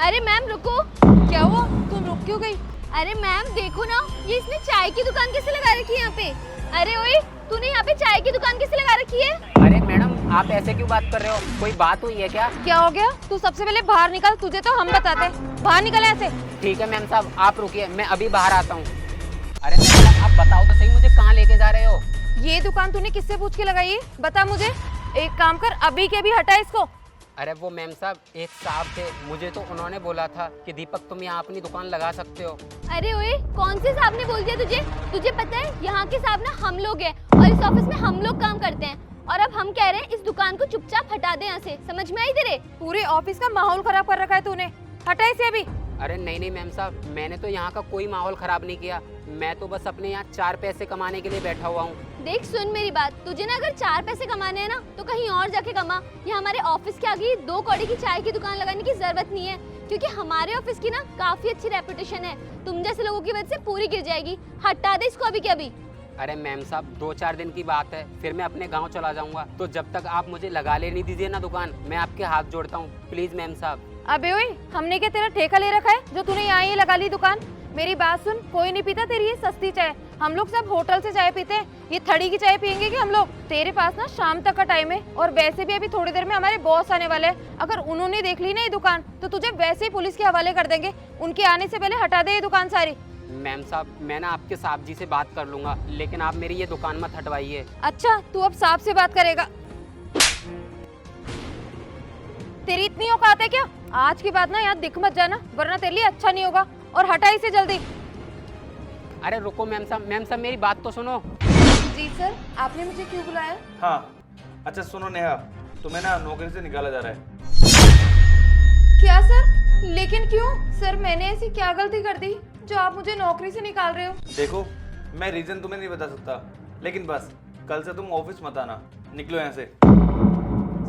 अरे मैम रुको। क्या हुआ, तुम रुक क्यों गई? अरे मैम देखो ना, ये इसने चाय की दुकान कैसे लगा रखी है यहाँ पे। अरे ओए, तूने यहाँ पे चाय की दुकान कैसे लगा रखी है? अरे मैडम आप ऐसे क्यों बात कर रहे हो? कोई बात हुई है क्या? क्या हो गया? तू सबसे पहले बाहर निकल, तुझे तो हम बताते हैं। बाहर निकल ऐसे। ठीक है मैम साहब, आप रुकिए, मैं अभी बाहर आता हूँ। अरे मैडम आप बताओ तो सही, मुझे कहाँ लेके जा रहे हो? ये दुकान तूने किससे पूछ के लगाई है? बता मुझे। एक काम कर, अभी के अभी हटा इसको। अरे वो मैम साहब एक साहब थे, मुझे तो उन्होंने बोला था कि दीपक तुम यहाँ अपनी दुकान लगा सकते हो। अरे ओए, कौन से साहब ने बोल दिया तुझे? तुझे पता है यहाँ के साहब ना हम लोग हैं और इस ऑफिस में हम लोग काम करते हैं, और अब हम कह रहे हैं इस दुकान को चुपचाप हटा दे यहाँ से। समझ में आई तेरे? पूरे ऑफिस का माहौल खराब कर रखा है तूने। हटा इसे अभी। अरे नहीं मैम साहब, मैंने तो यहाँ का कोई माहौल खराब नहीं किया, मैं तो बस अपने यहाँ 4 पैसे कमाने के लिए बैठा हुआ हूँ। देख सुन मेरी बात, तुझे ना अगर 4 पैसे कमाने हैं ना तो कहीं और जाके कमा। यहाँ हमारे ऑफिस के आगे 2 कौड़ी की चाय की दुकान लगाने की जरूरत नहीं है, क्योंकि हमारे ऑफिस की ना काफी अच्छी रेपुटेशन है। तुम जैसे लोगों की वजह से पूरी गिर जाएगी। हटा दे इसको अभी के अभी। अरे मैम साहब 2-4 दिन की बात है, फिर मैं अपने गांव चला जाऊंगा, तो जब तक आप मुझे लगा ले नहीं दीजिए ना दुकान, मैं आपके हाथ जोड़ता हूँ, प्लीज मैम साहब। अबे ओए, हमने क्या तेरा ठेका ले रखा है जो तूने यहाँ ही लगा ली दुकान? मेरी बात सुन, कोई नहीं पीता तेरी ये सस्ती चाय। हम लोग सब होटल से चाय पीते हैं, ये थड़ी की चाय पियेंगे कि हम लोग? तेरे पास ना शाम तक का टाइम है, और वैसे भी अभी थोड़ी देर में हमारे बॉस आने वाले हैं। अगर उन्होंने देख ली ना ये दुकान तो तुझे वैसे ही पुलिस के हवाले कर देंगे। उनके आने से पहले हटा दे ये दुकान सारी। मैम साहब मैं ना आपके साहब जी से बात कर लूंगा, लेकिन आप मेरी ये दुकान मत हटवाइए। अच्छा, तू अब साहब से बात करेगा? तेरी इतनी औकात है क्या? आज के बाद ना यहाँ दिख मत जाना, वरना तेरे लिए अच्छा नहीं होगा। और हटा इसे जल्दी। अरे रुको मैम साहब मेरी बात तो सुनो। जी सर, आपने मुझे क्यों बुलाया? हाँ, अच्छा सुनो नेहा, तुम्हें ना नौकरी से निकाला जा रहा है। क्या सर? लेकिन क्यों? सर मैंने ऐसी क्या गलती कर दी जो आप मुझे नौकरी से निकाल रहे हो? देखो, मैं रीजन तुम्हें नहीं बता सकता, लेकिन बस कल से तुम ऑफिस मत आना, निकलो यहाँ से।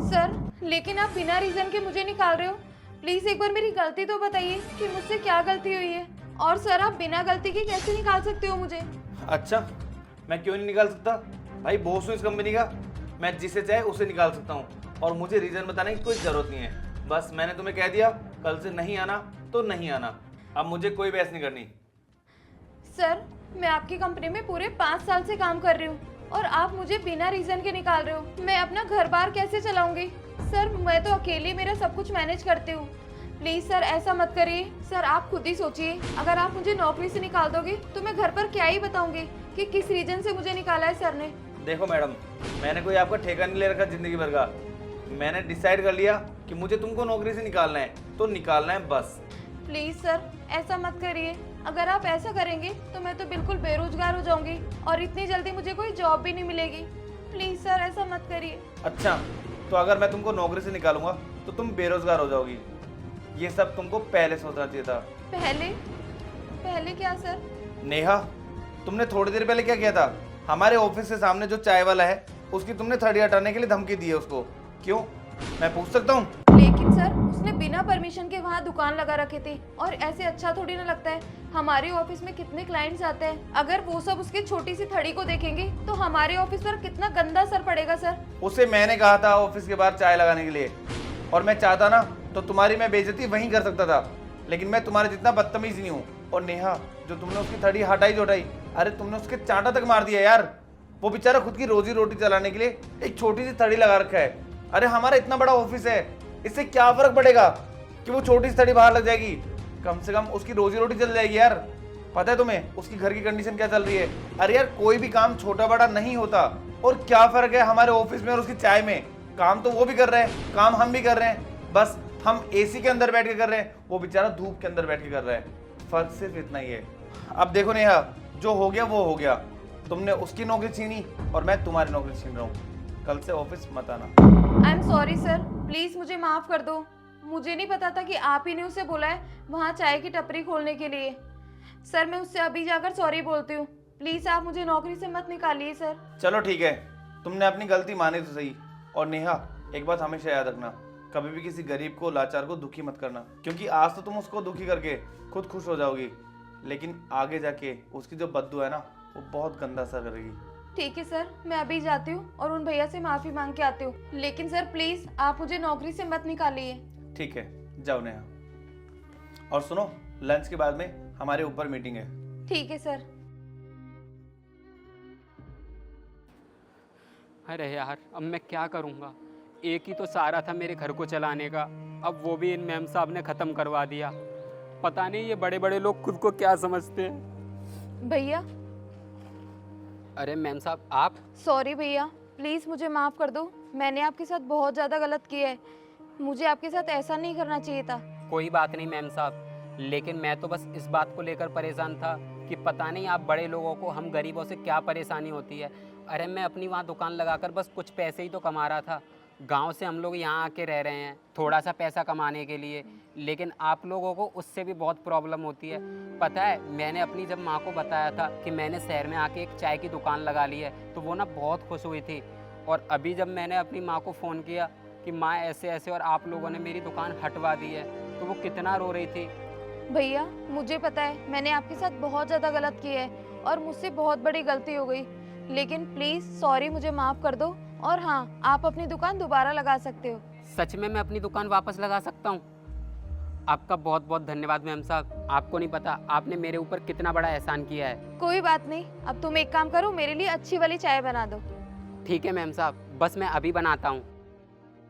सर लेकिन आप बिना रीजन के मुझे निकाल रहे हो। प्लीज एक बार मेरी गलती तो बताइए कि मुझसे क्या गलती हुई है। और सर आप बिना गलती के कैसे निकाल सकते हो मुझे? अच्छा, मैं क्यों नहीं निकाल सकता? भाई बॉस हूँ इस कंपनी का, मैं जिसे चाहे उसे निकाल सकता हूँ, और मुझे रीजन बताने की कोई जरूरत नहीं है। बस मैंने तुम्हें कह दिया, कल से नहीं आना तो नहीं आना, अब मुझे कोई बहस नहीं करनी। सर मैं आपकी कंपनी में पूरे 5 साल से काम कर रही हूँ, और आप मुझे बिना रीजन के निकाल रहे हो। मैं अपना घर बार कैसे चलाऊंगी? सर मैं तो अकेले मेरा सब कुछ मैनेज करती हूँ। प्लीज सर ऐसा मत करिए। सर आप खुद ही सोचिए, अगर आप मुझे नौकरी से निकाल दोगे तो मैं घर पर क्या ही बताऊंगी कि किस रीजन से मुझे निकाला है सर ने। देखो मैडम, मैंने कोई आपका ठेका नहीं ले रखा जिंदगी भर का। मैंने डिसाइड कर लिया कि मुझे तुमको नौकरी से निकालना है तो निकालना है बस। प्लीज सर ऐसा मत करिए। अगर आप ऐसा करेंगे तो मैं तो बिल्कुल बेरोजगार हो जाऊंगी, और इतनी जल्दी मुझे कोई जॉब भी नहीं मिलेगी। प्लीज सर ऐसा मत करिए। अच्छा, तो अगर मैं तुमको नौकरी से निकालूंगा तो तुम बेरोजगार हो जाओगी। ये सब तुमको पहले सोचना चाहिए था। पहले? पहले क्या सर? नेहा, तुमने थोड़ी देर पहले क्या किया था? हमारे ऑफिस के सामने जो चाय वाला है उसकी तुमने थड़ी हटाने के लिए धमकी दी है उसको। क्यों, मैं पूछ सकता हूँ? लेकिन सर उसने बिना परमिशन के वहाँ दुकान लगा रखे थे, और ऐसे अच्छा थोड़ी ना लगता है। हमारे ऑफिस में कितने क्लाइंट्स आते हैं, अगर वो सब उसकी छोटी सी थड़ी को देखेंगे तो हमारे ऑफिस पर कितना गंदा असर पड़ेगा सर। उसे मैंने कहा था ऑफिस के बाहर चाय लगाने के लिए, और मैं चाहता ना तो तुम्हारी मैं बेइज्जती वहीं कर सकता था, लेकिन मैं तुम्हारे जितना बदतमीज नहीं हूँ। और नेहा, जो तुमने उसकी थड़ी हटाई जो हटाई, अरे तुमने उसके चांटा तक मार दिया यार। वो बेचारा खुद की रोजी रोटी चलाने के लिए एक छोटी सी थड़ी लगा रखा है। अरे हमारा इतना बड़ा ऑफिस है, इससे क्या फर्क पड़ेगा कि वो छोटी सी थड़ी बाहर लग जाएगी? कम से कम उसकी रोजी रोटी चल जाएगी यार। पता है तुम्हें उसकी घर की कंडीशन क्या चल रही है? अरे यार कोई भी काम छोटा बड़ा नहीं होता, और क्या फर्क है हमारे ऑफिस में और उसकी चाय में? काम तो वो भी कर रहे हैं, काम हम भी कर रहे हैं, बस हम एसी के अंदर बैठ के कर रहे हैं, वो बेचारा धूप के अंदर बैठ के कर रहा है। फर्क सिर्फ इतना ही है। अब देखो नेहा, जो हो गया वो हो गया। तुमने उसकी नौकरी छीनी और मैं तुम्हारी नौकरी छीन रहा हूँ। कल से ऑफिस मत आना। I am sorry sir, please मुझे माफ कर दो। मुझे नहीं पता था कि आप ही ने उसे बोला है वहाँ चाय की टपरी खोलने के लिए। सर मैं उससे अभी जाकर सॉरी बोलती हूँ। प्लीज आप मुझे नौकरी से मत निकालिए सर। चलो ठीक है, तुमने अपनी गलती मानी तो सही। और नेहा, एक बात हमेशा याद रखना, कभी भी किसी गरीब को, लाचार को दुखी मत करना, क्योंकि आज तो तुम उसको दुखी करके खुद खुश हो जाओगी, लेकिन आगे जाके उसकी जो बद्दुआ है ना, वो बहुत गंदा असर करेगी। ठीक है सर, मैं अभी जाती हूँ और उन भैया से माफी मांग के आती हूँ, लेकिन सर प्लीज आप मुझे नौकरी से मत निकालिए। ठीक है, जाओ नेहा। और सुनो, लंच के बाद में हमारे ऊपर मीटिंग है। ठीक है सर। अरे यार, अब मैं क्या करूँगा? एक ही तो सहारा था मेरे घर को चलाने का, अब वो भी इन मैम साहब ने ख़त्म करवा दिया। पता नहीं ये बड़े बड़े लोग खुद को क्या समझते हैं। भैया अरे मैम साहब, आप? सॉरी भैया, प्लीज़ मुझे माफ़ कर दो। मैंने आपके साथ बहुत ज़्यादा गलत किया है। मुझे आपके साथ ऐसा नहीं करना चाहिए था। कोई बात नहीं मैम साहब, लेकिन मैं तो बस इस बात को लेकर परेशान था कि पता नहीं आप बड़े लोगों को, हम गरीबों से क्या परेशानी होती है। अरे मैं अपनी वहाँ दुकान लगाकर बस कुछ पैसे ही तो कमा रहा था। गांव से हम लोग यहाँ आके रह रहे हैं थोड़ा सा पैसा कमाने के लिए, लेकिन आप लोगों को उससे भी बहुत प्रॉब्लम होती है। पता है, मैंने अपनी जब माँ को बताया था कि मैंने शहर में आके एक चाय की दुकान लगा ली है, तो वो ना बहुत खुश हुई थी। और अभी जब मैंने अपनी माँ को फ़ोन किया कि माँ ऐसे ऐसे और आप लोगों ने मेरी दुकान हटवा दी है, तो वो कितना रो रही थी। भैया मुझे पता है मैंने आपके साथ बहुत ज़्यादा गलत किया है और मुझसे बहुत बड़ी गलती हो गई, लेकिन प्लीज़ सॉरी, मुझे माफ़ कर दो। और हाँ, आप अपनी दुकान दोबारा लगा सकते हो। सच में मैं अपनी दुकान वापस लगा सकता हूँ? आपका बहुत बहुत धन्यवाद मैम साहब। आपको नहीं पता आपने मेरे ऊपर कितना बड़ा एहसान किया है। कोई बात नहीं, अब तुम एक काम करो, मेरे लिए अच्छी वाली चाय बना दो। ठीक है मैम साहब, बस मैं अभी बनाता हूँ।